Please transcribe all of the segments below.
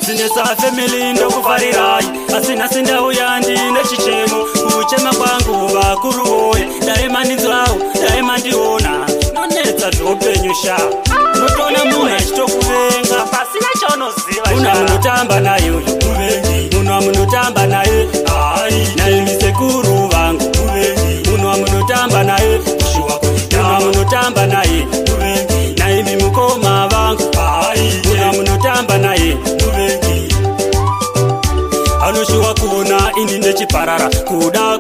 Sinesa family ndokuvarirai asina sindauya ndine chichemo kuchema kwangu vakuruwoye daima ndinzwawo daima ndiona nonetsa zvopenyu sha notona munhu achitokuvenga pasina chaunoziva munhu amunotamba naye uyu kuvengi munhu amunotamba naye ai naye misekuru vangu kuvengi munhu amunotamba naye kushuwa munhu amunotamba naye kuvengi naye mimukoma vangu ai munhu amunotamba naye anoshuwa kuona ini ndechiparara kuda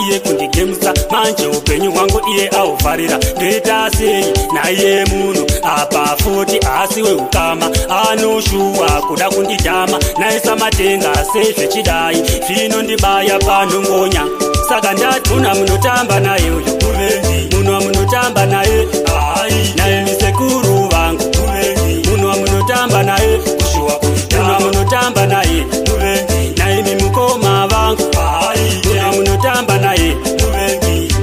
iye kundigemsa manje upenyu hwangu iye aufarira ndoita sei naiye munhu apa futi asi weukama anoshuwa kuda kundidhama naisa matenga sezvechidai zvinondibaya panhongonya saka ndati munhu amunotamba naye uyu kuvengi munhu amunotamba naye ai naye misekuru vangu kuvengi munhu amunotamba naye kushuwa munhu amunotamba naye kuvengi naye mimukoma vangu ai munhu amunotamba naye kuvengi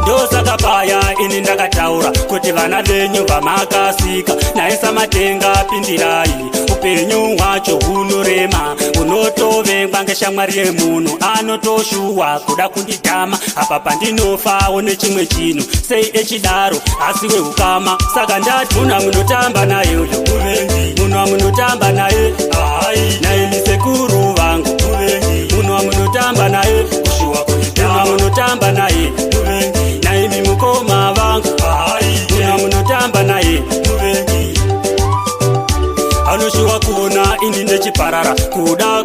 ndosaka paya ini ndakataura kuti vana venyu vamakasika naye samatenga pindirai upenyu hwacho hunorema unotovengwa ngeshamwari yemunhu anotoshuwa kuda kundidhama apa pandinofawo nechimwe chinhu sei echidaro asi weukama saka ndati munhu amunotamba naye uyu kuvengi munhu amunotamba naye ai naye misekuru vangu kuvengi munhu amunotamba naye kushuwa munhu amunotamba naye kuvengi naye mimukoma vangu ai munhu amunotamba naye kuvengi anoshuwa kuona ini ndechiparara kuda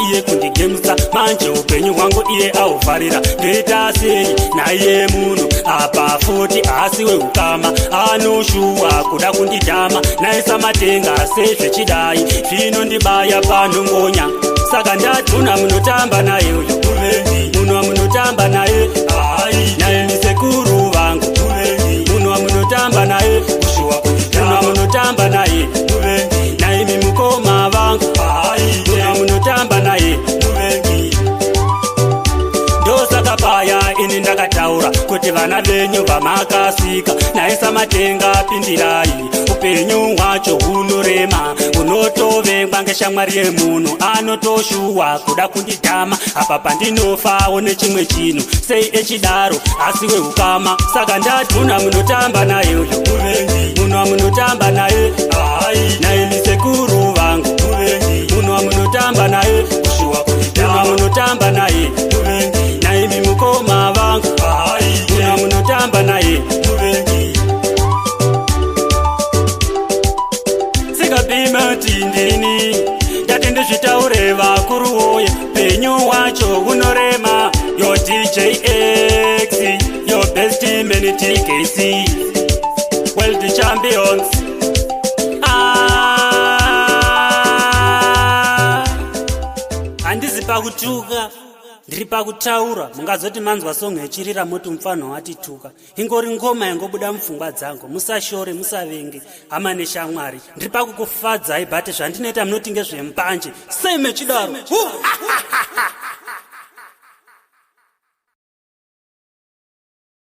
iye kundigemsa manje upenyu hwangu iye aufarira ndoita sei naiye munhu apa futi asi weukama anoshuwa kuda kundidhama naisa matenga sezvechidai zvinondibaya panhongonya saka ndati munhu amunotamba naye uyu kuvengi munhu amunotamba naye ai naye misekuru vangu kuvengi munhu amunotamba naye kushuwa munhu amunotamba naye kuvengi naye mimukoma vangu ai munhu amunotamba naye kuvengi ndosaka paya ini ndakataura kuti vana venyu vamakasika naye samatenga pindirai upenyu hwacho hunorema unotovengwa ngeshamwari yemunhu anotoshuwa kuda kundidhama apa pandinofawo nechimwe chinhu sei echidaro asi weukama saka ndati munhu amunotamba naye uyu kuvengi munhu amunotamba naye ai naye misekuru vangu kuvengi munhu amunotamba naye kushuwa munhu amunotamba naye kuvengi naye mimukoma vangu ai munhu amunotamba naye kuvengi sikapimotindini ndati ndizvitaure vakuruwoye penyu hwacho hunorema yo DJX your best man TKC world champions handizi pakutuka ndiri pakutaura mungazoti manzwa songo yechirira moti mufano wati tuka ingori ngoma yangobuda mupfungwa dzangu musashore musavenge hama neshamwari ndiri pakukufadzai bhati zvandinoita munoti ngezvembanje sei mechidaro